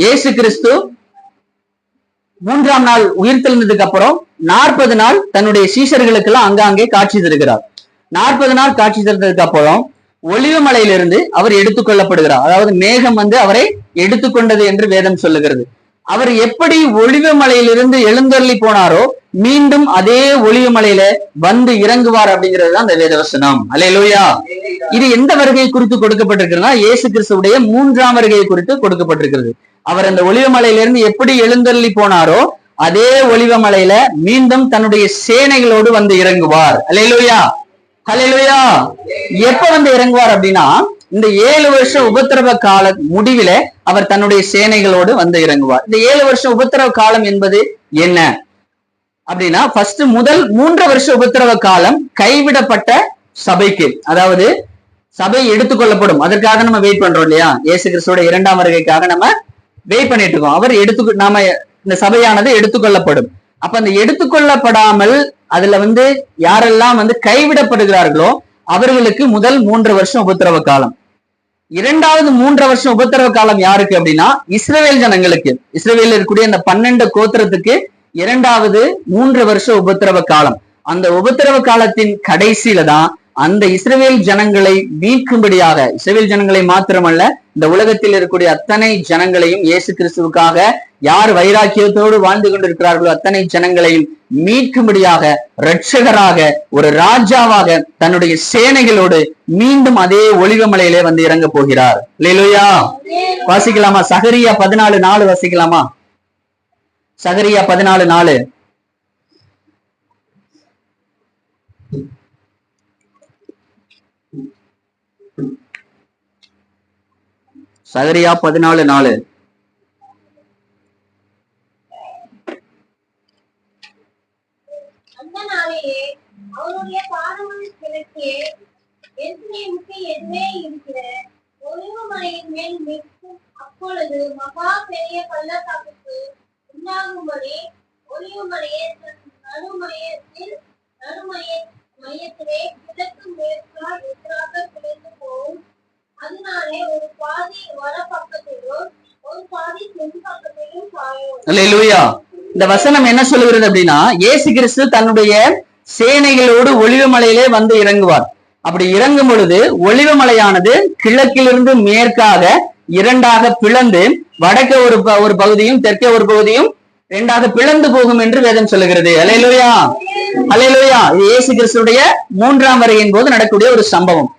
இயேசு கிறிஸ்து 3ஆம் நாள் உயிர்த்தெழுந்ததுக்கு அப்புறம் 40 நாள் தன்னுடைய சீஷர்களுக்கு எல்லாம் அங்காங்கே காட்சி தருகிறார். 40 நாள் காட்சி தந்ததுக்கு அப்புறம் ஒலிவ மலையிலிருந்து அவர் எடுத்துக்கொள்ளப்படுகிறார். அதாவது மேகம் அவரை எடுத்துக்கொண்டது என்று வேதம் சொல்லுகிறது. அவர் எப்படி ஒலிவ மலையிலிருந்து எழுந்தருளி போனாரோ மீண்டும் அதே ஒலிவ மலையில இறங்குவார் அப்படிங்கிறது தான் அந்த வேதவசனம். அல்லேலூயா. இது எந்த வருகையை குறித்து கொடுக்கப்பட்டிருக்கிறதுனா இயேசு கிறிஸ்துவுடைய 3ஆம் வருகையை குறித்து கொடுக்கப்பட்டிருக்கிறது. அவர் அந்த ஒலிவ மலையிலிருந்து எப்படி எழுந்தருளி போனாரோ அதே ஒலிவ மலையில மீண்டும் தன்னுடைய சேனைகளோடு இறங்குவார். அல்லேலூயா. அல்லேலூயா. எப்ப இறங்குவார் அப்படின்னா இந்த 7 வருஷ உபத்திரவ கால முடிவில அவர் தன்னுடைய சேனைகளோடு இறங்குவார். இந்த 7 வருஷ உபத்திரவ காலம் என்பது என்ன அப்படின்னா முதல் 3 வருஷ உபத்திரவ காலம் கைவிடப்பட்ட சபைக்கு, அதாவது சபை எடுத்துக்கொள்ளப்படும். அதற்காக நம்ம வெயிட் பண்றோம் இல்லையா? இயேசு கிறிஸ்துவோட 2ஆம் வருகைக்காக நம்ம வெயிட் பண்ணிட்டு இருக்கோம். அவர் நாம இந்த சபையானது எடுத்துக்கொள்ளப்படும். அப்ப அந்த எடுத்துக்கொள்ளப்படாமல் அதுல யாரெல்லாம் கைவிடப்படுகிறார்களோ அவர்களுக்கு முதல் 3 வருஷம் உபத்திரவ காலம். 2வது 3 வருஷம் உபத்திரவ காலம் யாருக்கு அப்படின்னா இஸ்ரவேல் ஜனங்களுக்கு, இஸ்ரவேல் இருக்கக்கூடிய அந்த 12 கோத்திரத்துக்கு 2வது 3 வருஷ உபத்திரவ காலம். அந்த உபத்திரவ காலத்தின் கடைசியில தான் அந்த இஸ்ரவேல் ஜனங்களை மீட்கும்படியாக, இஸ்ரவேல் ஜனங்களை மாத்திரமல்ல இந்த உலகத்தில் இருக்கக்கூடிய அத்தனை ஜனங்களையும் இயேசு கிறிஸ்துவுக்காக யார் வைராக்கியத்தோடு வாழ்ந்து கொண்டிருக்கிறார்களோ அத்தனை ஜனங்களையும் மீட்கும்படியாக இரட்சகராக ஒரு ராஜாவாக தன்னுடைய சேனைகளோடு மீண்டும் அதே ஒலிவ மலையிலே இறங்க போகிறார். அல்லேலூயா. வாசிக்கலாமா? சகரியா 14:4 வாசிக்கலாமா? சகரியா 14:4. சகரியா 14:4. அந்த நாளிலே அவருடைய பாதங்கள் கிழக்கே எருசலேமுக்கு எதிரே இருக்கிற ஒலிவ மலையின் மேல் நிற்கும். அப்பொழுது மகா பெரிய பள்ளத்தாக்குக்கு உண்டாகும்படி ஒலிவ மலையை மையத்திலே கிழக்கு மேற்கால் எதிராக பிளந்து போகும். அதனாலே ஒரு பாதி வட பக்கத்திலும் ஒரு பாதி தென் பக்கத்திலும் சாயும். அல்லேலூயா. இந்த வசனம் என்ன சொல்லுகிறது அப்படின்னா இயேசு கிறிஸ்து தன்னுடைய சேனைகளோடு ஒலிவ மலையிலே இறங்குவார். அப்படி இறங்கும் பொழுது ஒலிவ மலையானது கிழக்கிலிருந்து மேற்காக 2ஆக பிளந்து வடக்கே ஒரு பகுதியும் தெற்கே ஒரு பகுதியும் 2ஆக பிளந்து போகும் என்று வேதம் சொல்லுகிறது. அல்லேலூயா. அல்லேலூயா. இது இயேசு கிறிஸ்துடைய 3ஆம் வருகையின் போது நடக்கக்கூடிய ஒரு சம்பவம்.